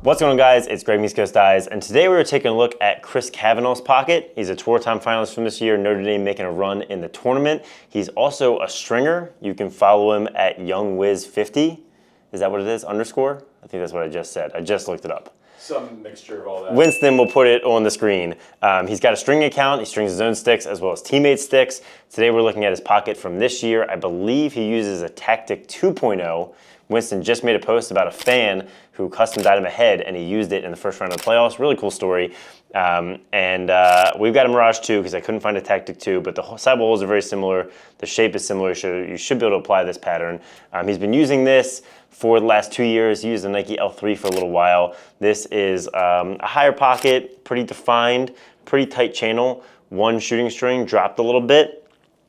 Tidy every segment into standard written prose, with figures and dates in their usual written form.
What's going on, guys? It's Greg from East Coast Eyes, and today we were taking a look at Chris Kavanagh's pocket. He's a tour time finalist from this year, Notre Dame making a run in the tournament. He's also a stringer. You can follow him at YoungWiz50. Is that what it is? Underscore? I think that's what I just said. I just looked it up. Some mixture of all that. Winston will put it on the screen. He's got a string account. He strings his own sticks as well as teammates' sticks. Today we're looking at his pocket from this year. I believe he uses a Tactic 2.0. Winston just made a post about a fan who custom dyed him a head, and he used it in the first round of the playoffs. Really cool story. We've got a Mirage 2 because I couldn't find a Tactic 2, but the sidewall holes are very similar. The shape is similar, so you should be able to apply this pattern. He's been using this for the last 2 years. He used the Nike L3 for a little while. This is a higher pocket, pretty defined, pretty tight channel. One shooting string dropped a little bit.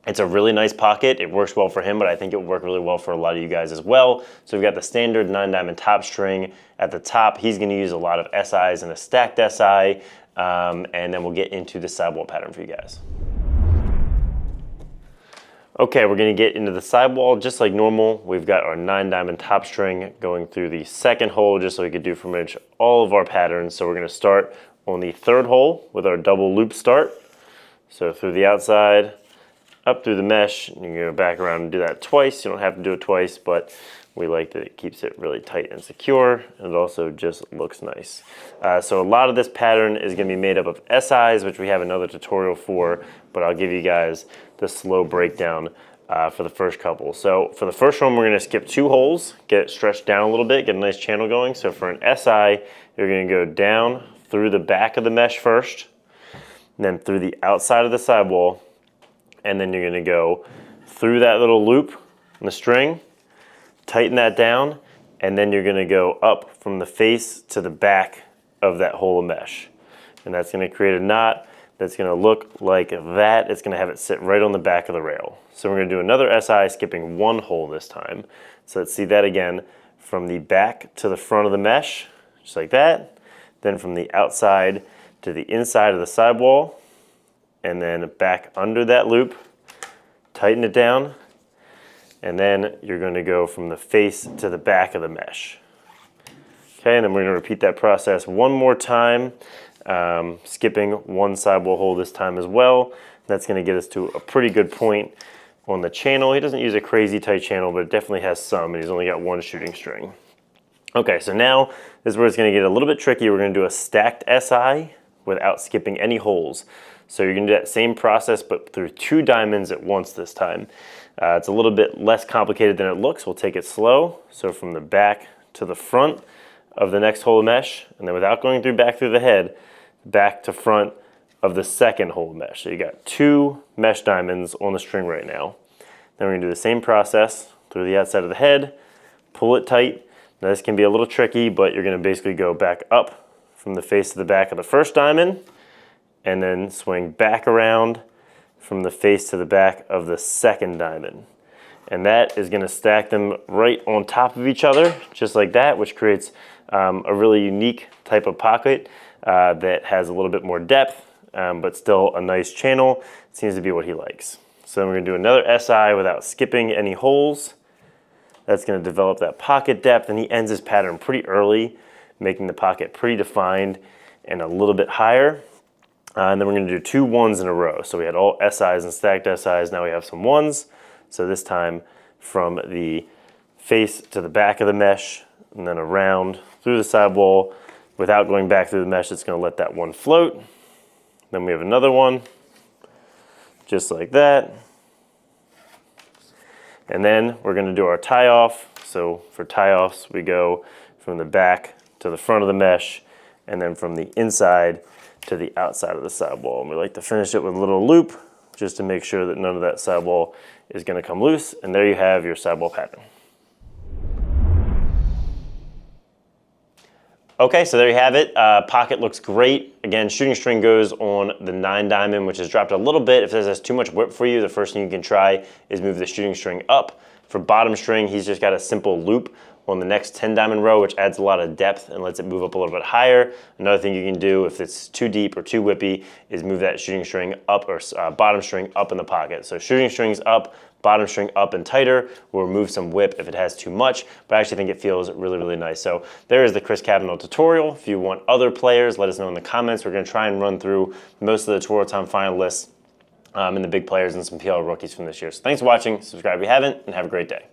It's a really nice pocket. It works well for him, but I think it will work really well for a lot of you guys as well. So we've got the standard 9-diamond top string at the top. He's gonna use a lot of SIs and a stacked SI, and then we'll get into the sidewall pattern for you guys. Okay, we're gonna get into the sidewall just like normal. We've got our 9-diamond top string going through the second hole just so we could do pretty much all of our patterns. So we're gonna start on the third hole with our double loop start. So through the outside, up through the mesh, and you're gonna back around and do that twice. You don't have to do it twice, but we like that it keeps it really tight and secure, and it also just looks nice. So a lot of this pattern is gonna be made up of SIs, which we have another tutorial for, but I'll give you guys the slow breakdown for the first couple. So for the first one, we're gonna skip 2 holes, get it stretched down a little bit, get a nice channel going. So for an SI, you're gonna go down through the back of the mesh first, and then through the outside of the sidewall, and then you're gonna go through that little loop in the string, tighten that down, and then you're gonna go up from the face to the back of that hole of mesh. And that's gonna create a knot that's gonna look like that. It's gonna have it sit right on the back of the rail. So we're gonna do another SI, skipping 1 hole this time. So let's see that again, from the back to the front of the mesh, just like that. Then from the outside to the inside of the sidewall, and then back under that loop, tighten it down, and then you're going to go from the face to the back of the mesh. Okay, and then we're going to repeat that process one more time, skipping 1 sidewall hole this time as well. That's going to get us to a pretty good point on the channel. He doesn't use a crazy tight channel, but it definitely has some, and he's only got 1 shooting string. Okay, so now this is where it's going to get a little bit tricky. We're going to do a stacked SI without skipping any holes. So you're gonna do that same process, but through 2 diamonds at once this time. It's a little bit less complicated than it looks. We'll take it slow. So from the back to the front of the next hole of mesh, and then without going back through the head, back to front of the second hole of mesh. So you got 2 mesh diamonds on the string right now. Then we're gonna do the same process through the outside of the head, pull it tight. Now this can be a little tricky, but you're gonna basically go back up from the face to the back of the first diamond, and then swing back around from the face to the back of the second diamond. And that is gonna stack them right on top of each other, just like that, which creates a really unique type of pocket that has a little bit more depth, but still a nice channel. It seems to be what he likes. So then we're gonna do another SI without skipping any holes. That's gonna develop that pocket depth, and he ends his pattern pretty early, making the pocket pretty defined and a little bit higher. And then we're gonna do 2 1s in a row. So we had all SIs and stacked SIs, now we have some 1s. So this time from the face to the back of the mesh, and then around through the sidewall. Without going back through the mesh, it's gonna let that 1 float. Then we have another one, just like that. And then we're gonna do our tie off. So for tie offs, we go from the back to the front of the mesh, and then from the inside to the outside of the sidewall. And we like to finish it with a little loop just to make sure that none of that sidewall is gonna come loose. And there you have your sidewall pattern. Okay, so there you have it. Pocket looks great. Again, shooting string goes on the 9-diamond, which has dropped a little bit. If this has too much whip for you, the first thing you can try is move the shooting string up. For bottom string, he's just got a simple loop on the next 10-diamond row, which adds a lot of depth and lets it move up a little bit higher. Another thing you can do if it's too deep or too whippy is move that shooting string up, or bottom string up in the pocket. So shooting strings up, bottom string up and tighter. We'll remove some whip if it has too much, but I actually think it feels really, really nice. So there is the Chris Kavanagh tutorial. If you want other players, let us know in the comments. We're gonna try and run through most of the Tutorial Time finalists and the big players and some PL rookies from this year. So thanks for watching, subscribe if you haven't, and have a great day.